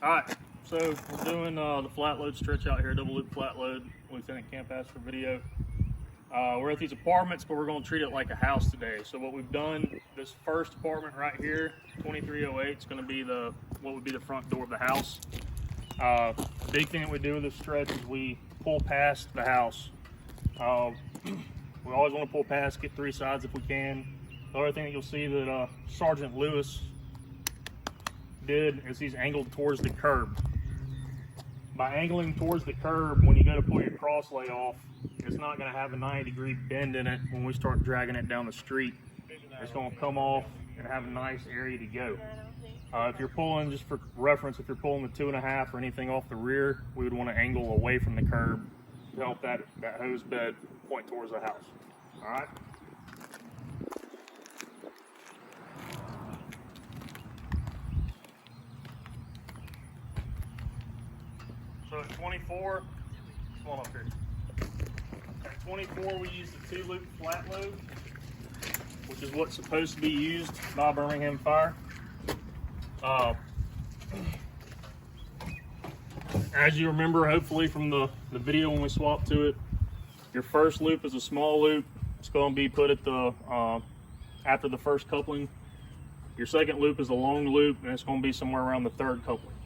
Alright, so we're doing the flat load stretch out here, double loop flat load. Lieutenant Camp asked for video. We're at these apartments, but we're going to treat it like a house today. So what we've done, this first apartment right here, 2308, is going to be what would be the front door of the house. Big thing that we do with this stretch is we pull past the house. We always want to pull past, get three sides if we can. The other thing that you'll see that Sergeant Lewis did is he's angled towards the curb. By angling towards the curb, when you go to pull your crosslay off, it's not going to have a 90-degree bend in it when we start dragging it down the street. It's going to come off and have a nice area to go. If you're pulling, just for reference, if you're pulling the 2.5 or anything off the rear, we would want to angle away from the curb to help that hose bed point towards the house. All right. So at 24, come on up here. At 24, we use the 2-loop flat load, which is what's supposed to be used by Birmingham Fire. As you remember, hopefully from the video when we swapped to it, your first loop is a small loop. It's going to be put at the after the first coupling. Your second loop is a long loop, and it's going to be somewhere around the third coupling.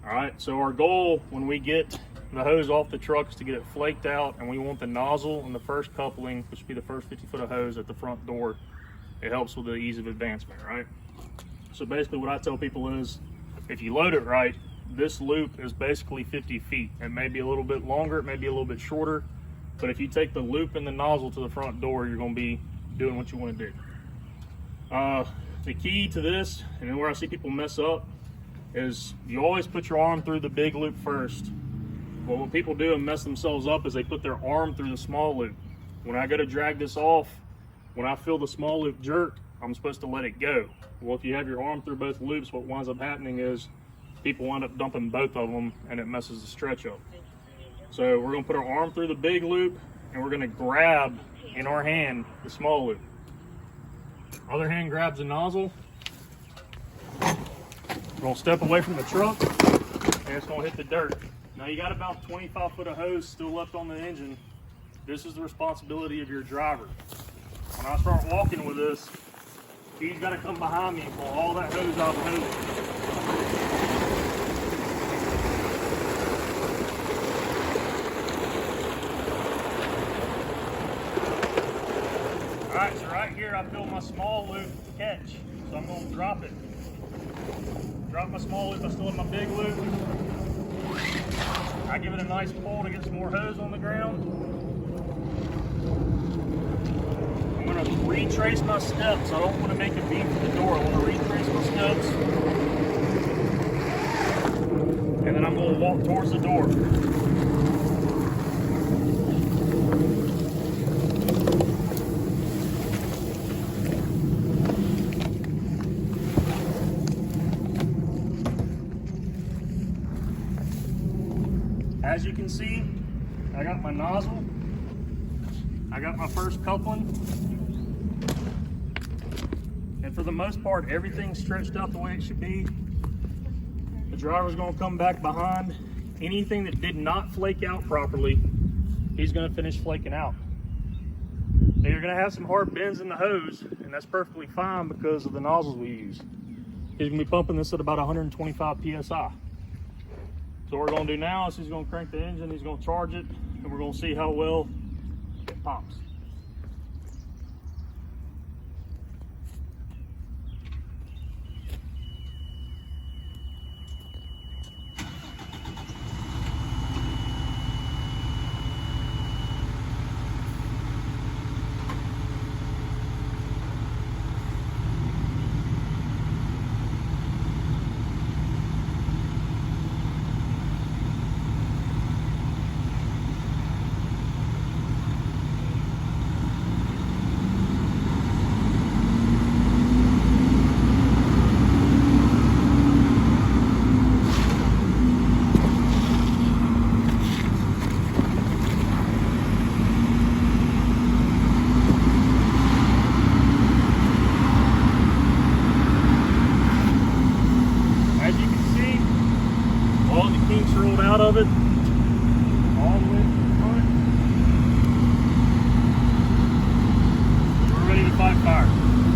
All right, so our goal when we get the hose off the truck is to get it flaked out, and we want the nozzle and the first coupling, which would be the first 50 foot of hose at the front door. It helps with the ease of advancement, right? So basically what I tell people is, if you load it right, this loop is basically 50 feet. It may be a little bit longer, it may be a little bit shorter, but if you take the loop and the nozzle to the front door, you're going to be doing what you want to do. The key to this, and then where I see people mess up, is you always put your arm through the big loop first. Well, what people do and mess themselves up is they put their arm through the small loop. When I go to drag this off, when I feel the small loop jerk, I'm supposed to let it go. Well, if you have your arm through both loops, what winds up happening is people wind up dumping both of them, and it messes the stretch up. So we're going to put our arm through the big loop, and we're going to grab in our hand the small loop. Other hand grabs the nozzle. We're going to step away from the truck, and it's going to hit the dirt. Now you got about 25 foot of hose still left on the engine. This is the responsibility of your driver. When I start walking with this, he's got to come behind me and pull all that hose out of the hose. Alright, so right here I feel my small loop catch. So I'm going to drop it. Drop my small loop, I still have my big loop. I give it a nice pull to get some more hose on the ground. I'm going to retrace my steps. I don't want to make a beam for the door. I want to retrace my steps. And then I'm going to walk towards the door. As you can see, I got my nozzle, I got my first coupling, and for the most part, everything's stretched out the way it should be. The driver's going to come back behind. Anything that did not flake out properly, he's going to finish flaking out. Now you're going to have some hard bends in the hose, and that's perfectly fine because of the nozzles we use. He's going to be pumping this at about 125 PSI. So what we're going to do now is he's going to crank the engine, he's going to charge it, and we're going to see how well it pops. curled out of it all the way to the front. We're ready to fight fire.